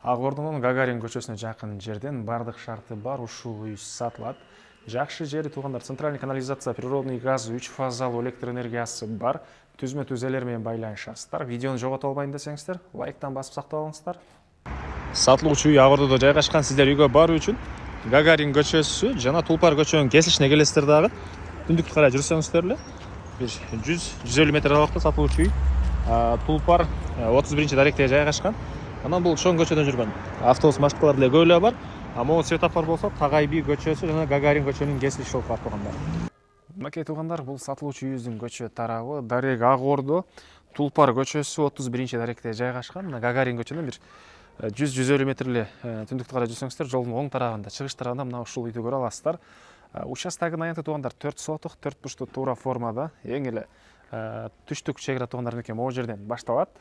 Ак Ордонун Гагарин көчөсүнө жакын жерден бардык шарты бар ушул үй сатылат. Жакшы жери туугандар, центральный канализация, природный газ, 3 фазалуу электр энергиясы бар. Түзмө түзелер менен байланышасыздар. Видеону жогото албайын десеңиздер, лайктан басып сактап алыңыздар. Сатылуучу үй Ак Ордодо жайгашкан. Сиздер үйгө баруу үчүн Гагарин көчөсү жана Тулпар көчөнүн кесилишине келесиздер дагы. Түндүктү карай жүрсөңүздөр эле бир 100-150 метр аралыкта сатылуучу үй. Тулпар 31 даректе жайгашкан. Анан бул чоң көчөдөн жүргөн автобус машиналар деле көп эле бар. Могу светофор болсо Tagay би көчөсү жана Гагарин көчөнүн кесилиши болуп калат туугандар. Мынакей туугандар, бул сатылуучу үйүбүздүн көчө тарабы. Дарек Ак Ордо, Тулпар көчөсү 31 даректе жайгашкан. Гагарин көчөнүн бир 100-150 метр эле түндүктү карай жүрсөңүздөр, жолдун оң тарабында, чыгыш тарабында мына ушул үйдү көрө аласыздар. Участогунун аянты туугандар 4 соток, 4 бурчтуу туура формада. Эң эле түштүк чек ара туугандар мынакей могу жерден башталат.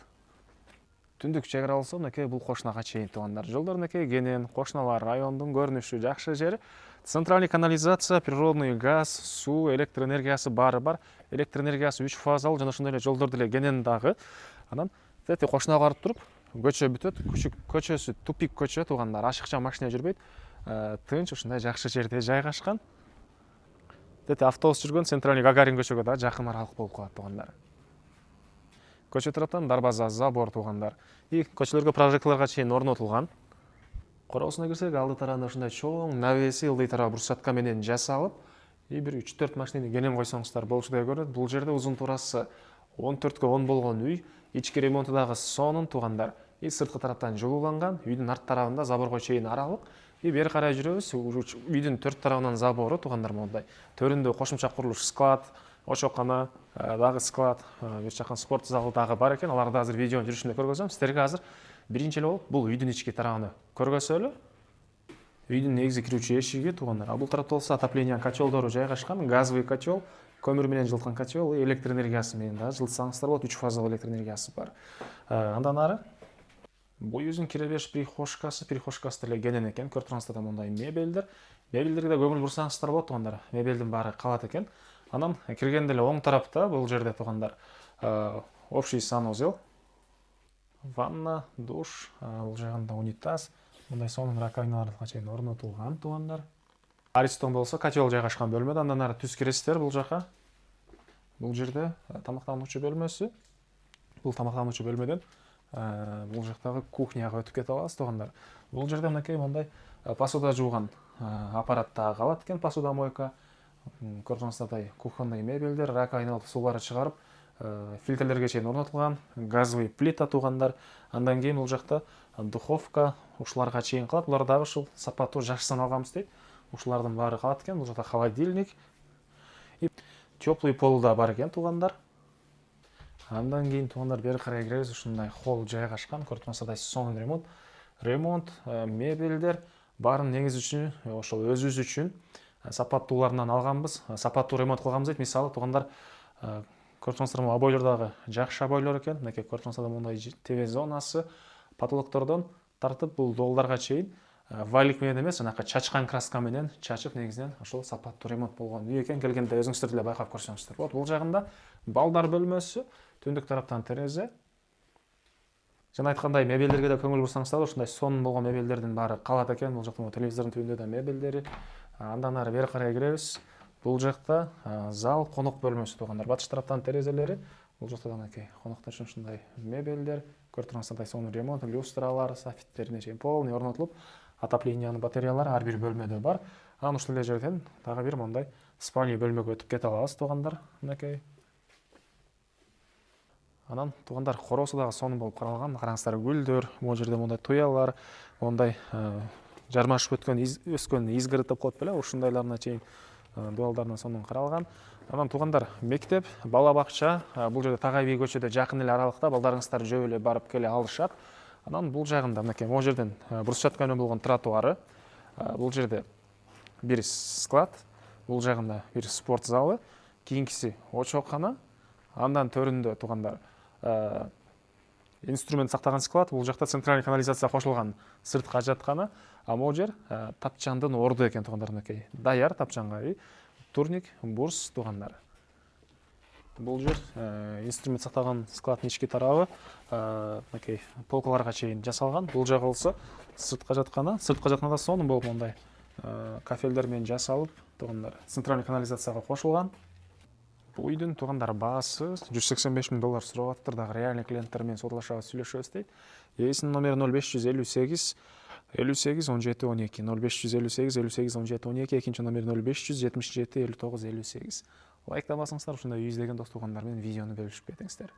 Түндүк чек ара болсо мынакей бул кошунага чейин туугандар. Жолдор мынакей кенен, кошуналар, райондун көрүнүшү жакшы жери. Центральный канализация, природный газ, суу, электр энергиясы баары бар. Электр энергиясы 3 фазалуу жана ошондой эле жолдор деле кенен дагы. Анан тети кошунага барып туруп, көчө бүтөт. Көчөсү тупик көчө туугандар, ашыкча машина жүрбөйт. Тынч ушундай жакшы жерде жайгашкан. Тети автобус жүргөн центральный Гагарин көчөгө да жакын аралык болуп калат туугандар. Көчө тараптан дарбаза, забор туугандар. И көчөлөргө прожекторлорго чейин орнотулган. Короосуна кирсек, алды тарабында ушундай чоң навеси ылдый тарабы брусчатка менен жасалып, и бир 3-4 машинени кенен койсоңуздар болчудай көрүнөт. Бул жерде узун турасы 14-кө 10 болгон үй, ички ремонту дагы сонун туугандар. И сырткы тараптан жылууланган, үйдүн арт тарабында заборго чейин аралык. И бери карай жүрөбүз, үйдүн төрт тарабынан забору туугандар мондай. Төрүндө кошумча курулуш, склад, очоккана, дагы склад, бир жакын спорт залы дагы бар экен. Аларды азыр видеонун жүрүшүндө көргөзөм. Сиздерге азыр биринчи эле болуп бул үйдүн ички тарабын көргөзөлү. Үйдүн негизи кирүүчү эшиги туугандар. Бул тарапта болсо отопление котелдору жайгашкан, газовый котел, көмүр менен жылыткан котел, электр энергиясы менен да жылытсаңыздар болот, 3 фазалуу электр энергиясы бар. Андан ары бул үйдүн киребеш прихожкасы деле кенен экен. Көрүп турсаңыздар мондай мебелдер. Мебелдерге да көңүл бурсаңыздар болот туугандар. Мебелдин баары калат экен. Анан киргенде эле оң тарапта бул жерде туугандар общий санузел, ванна, душ, бул жагында унитаз, мындай сонун раковиналарга чейин орнотулган туугандар. Аристон болсо котел жайгашкан бөлмөдө, андан ары түз киресиздер бул жака. Бул жерде тамактануучу бөлмөсү. Бул тамактануучу бөлмөдөн бул жактагы кухняга өтүп кете алабыз туугандар. Бул жерде мынакей мондай посуда жууган аппарат дагы калат экен, посудомойка. Көрүп турсаңыздардай кухонный мебелдер, раковиналарды сууларды чыгарып, фильтрлерге чейин орнотулган, газовый плита туугандар. Андан кийин бул жакта духовка, ушуларга чейин калат. Булар дагы ушул сапаттуу жакшысын алганбыз дейт. Ушулардын баары калат экен. Бул жакта холодильник. И теплый пол да бар экен туугандар. Андан кийин туугандар бери карай киребиз. Ушундай холл жайгашкан. Көрүп турсаңыздардай сонун ремонт. Ремонт, мебелдер баарын негизи үчүн, ошол өзүбүз үчүн сапаттууларынан алганбыз. Сапаттуу ремонт кылганбыз дейт. Мисалы туугандар көрүп турсаңыздар, обойлор дагы жакшы обойлор экен. Мынакей көрүп турсаңыздар мондай ТВ зонасы, потолоктордон тартып бул долларга чейин валик менен эмес, анакы чачкан краска менен чачып, негизинен ошол сапаттуу ремонт болгон үй экен. Келгенде өзүңүздөр деле байкап көрсөңүздөр болот. Бул жагында балдар бөлмөсү, түндүк тараптан терезе. Жана айткандай мебелдерге да көңүл бурсаңыздар, ушундай сонун болгон мебелдердин баары калат экен. Бул жакта телевизордун түбүндө да мебелдери. Андан ары бери карай киребиз. Бул жакта зал, конок бөлмөсү туугандар. Батыш тараптан терезелери. Бул жакта да мынакей коноктор үчүн ушундай мебелдер. Көрүп турсаңыздардай сонун ремонт, люстралар, софиттерине чейин полный орнотулуп, отоплениянын батареялары ар бир бөлмөдө бар. Анан ушул эле жерден дагы бир мондай спальня бөлмөгө өтүп кете алабыз туугандар. Мынакей. Анан туугандар короосу дагы сонун болуп каралган. Караңыздар, гүлдөр, могу жерде мондай туялар, мондай жармашып өскөн изгород деп коет беле, ушундайларына чейин дуалдарынан сонун каралган. Анан туугандар мектеп, бала бакча, бул жерде Tagay би көчөдө жакын эле аралыкта, балдарыңыздар жөө эле барып келе алышат. Анан бул жагында мынакей могу жерден брусчатка менен болгон тротуары, бул жерде бир склад, бул жагында бир спорт залы, кийинкиси очоккана, андан төрүндө туугандар инструмент сактаган склад, бул жакта центральный канализация кошулган сырткы ажаткана, а могу жер тапчандын орду экен туугандар. Мынакей даяр тапчанга турник, бурс туугандар. Бул жер инструмент сакталган складдын ички тарабы мынакей полкаларга чейин жасалган. Бул жагы болсо сыртка жатканы да сонун болуп мындай кафелдер менен жасалып, туугандар центральный канализацияга кошулган. Бул үйдүн туугандар баасы $185,000 сурап атыптыр, дагы реальный клиенттер менен сотолошобуз, сүйлөшөбүз дейт. Ээсинин номери 0558 58 17 12 0558 58 17 12, экинчи номери 0577 59 58. Лайктап басыңыздар, ушундай үй издеген дос туугандар менен видеону бөлүшүп кетиңиздер.